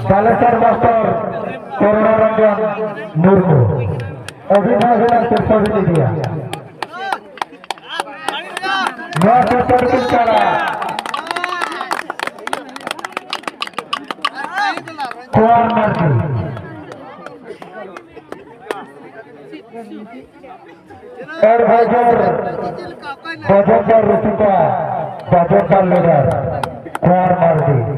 Baleshwar master Karuna Ranjan Murmu अभिभाषण से सभी दिया कुआर मार्टी adviser budget Ruchika budget leader कुआर मार्टी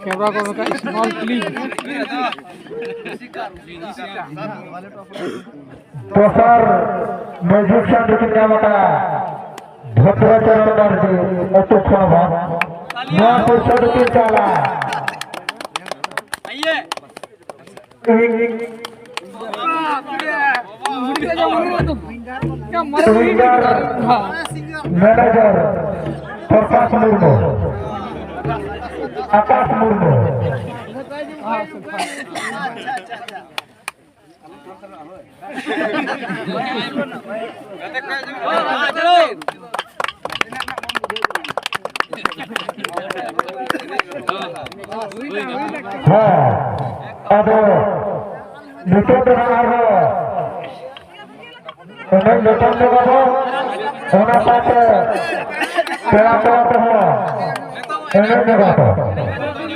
कैमरा को का स्मॉल क्लिप तो सर म्यूजिशियन दुनिया में भद्राचरण मार्टी अतुक्षण भाव नौ पैसा की चाला मैनेजर प्रकाश मुर्मू आकाश मुर्मू हाँ अब निकट उन्हें लेकर लगा होना पाते क्या हो उन्हें लगा